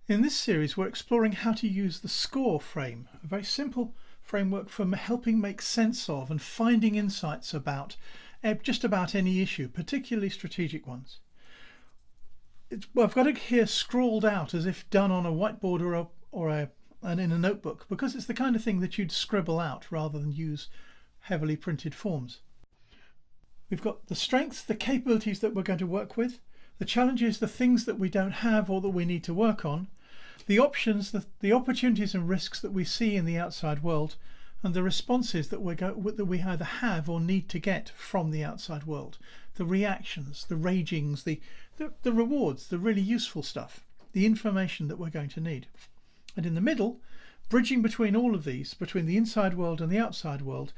In this series, we're exploring how to use the SCORE frame, a very simple framework for helping make sense of and finding insights about just about any issue, particularly strategic ones. I've got it here scrawled out as if done on a whiteboard and in a notebook, because it's the kind of thing that you'd scribble out rather than use heavily printed forms. We've got the strengths, the capabilities that we're going to work with, the challenges, the things that we don't have or that we need to work on, the options, the opportunities and risks that we see in the outside world, and the responses that we either have or need to get from the outside world, the reactions, the ragings, the rewards, the really useful stuff, the information that we're going to need. And in the middle, bridging between all of these, between the inside world and the outside world,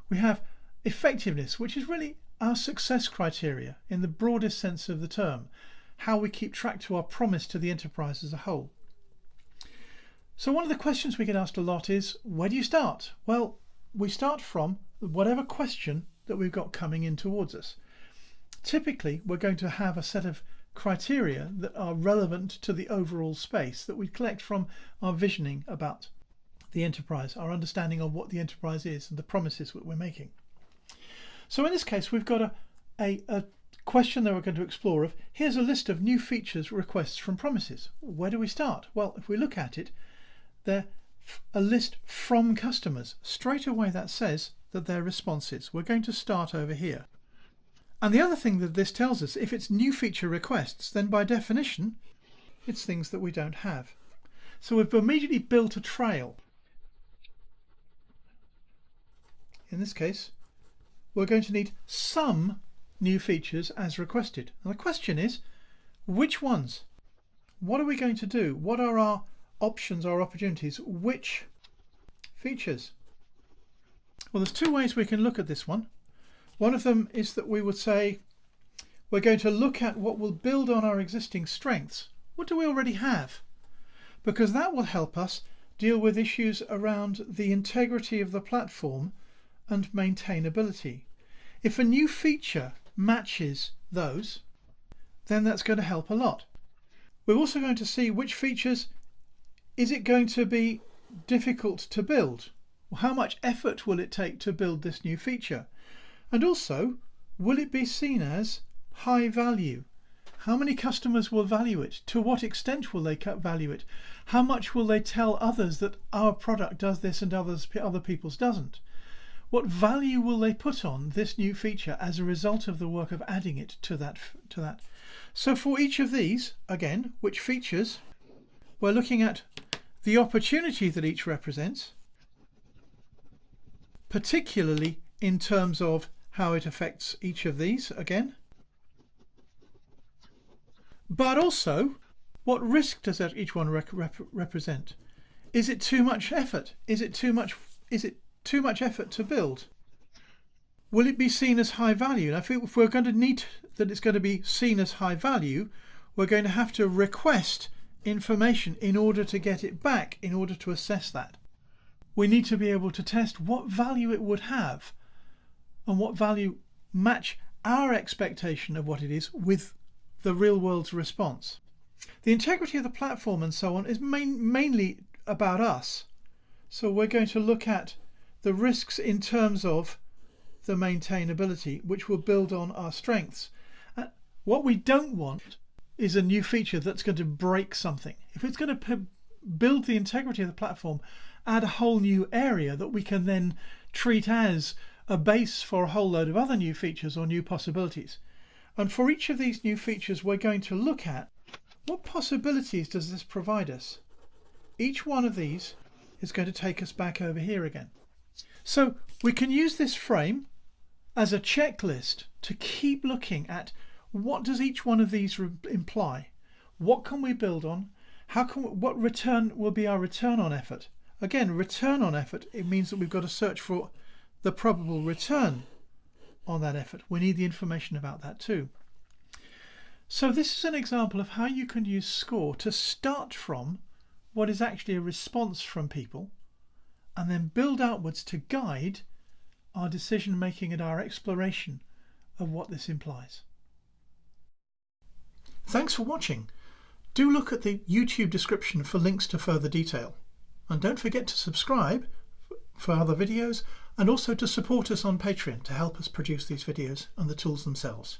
we have effectiveness, which is really our success criteria in the broadest sense of the term, how we keep track to our promise to the enterprise as a whole. So one of the questions we get asked a lot is, where do you start? Well, we start from whatever question that we've got coming in towards us. Typically, we're going to have a set of criteria that are relevant to the overall space that we collect from our visioning about the enterprise, our understanding of what the enterprise is and the promises that we're making. So in this case, we've got a question that we're going to explore of, here's a list of new features requests from promises. Where do we start? Well, if we look at it, they're a list from customers. Straight away that says that they're responses. We're going to start over here. And the other thing that this tells us, if it's new feature requests, then by definition, it's things that we don't have. So we've immediately built a trail. In this case, we're going to need some new features as requested. And the question is, which ones? What are we going to do? What are our options, our opportunities? Which features? Well, there's two ways we can look at this one. One of them is that we would say we're going to look at what will build on our existing strengths. What do we already have? Because that will help us deal with issues around the integrity of the platform and maintainability. If a new feature matches those, then that's going to help a lot. We're also going to see which features is it going to be difficult to build. How much effort will it take to build this new feature? And also, will it be seen as high value? How many customers will value it? To what extent will they value it? How much will they tell others that our product does this and other people's doesn't? What value will they put on this new feature as a result of the work of adding it to that? So for each of these, again, which features, we're looking at the opportunity that each represents, particularly in terms of how it affects each of these again, but also what risk does each one represent? Is it too much effort? Is it too much effort to build? Will it be seen as high value? And I think if we're going to need that it's going to be seen as high value, we're going to have to request information in order to get it back, in order to assess that. We need to be able to test what value it would have and what value match our expectation of what it is with the real world's response. The integrity of the platform and so on is mainly about us. So we're going to look at the risks in terms of the maintainability, which will build on our strengths. What we don't want is a new feature that's going to break something. If it's going to build the integrity of the platform, add a whole new area that we can then treat as a base for a whole load of other new features or new possibilities. And for each of these new features, we're going to look at what possibilities does this provide us. Each one of these is going to take us back over here again. So we can use this frame as a checklist to keep looking at what does each one of these imply? What can we build on? What return will be our return on effort? Again, return on effort, it means that we've got to search for the probable return on that effort. We need the information about that too. So this is an example of how you can use SCORE to start from what is actually a response from people and then build outwards to guide our decision making and our exploration of what this implies. Thanks for watching. Do look at the YouTube description for links to further detail. And don't forget to subscribe for other videos and also to support us on Patreon to help us produce these videos and the tools themselves.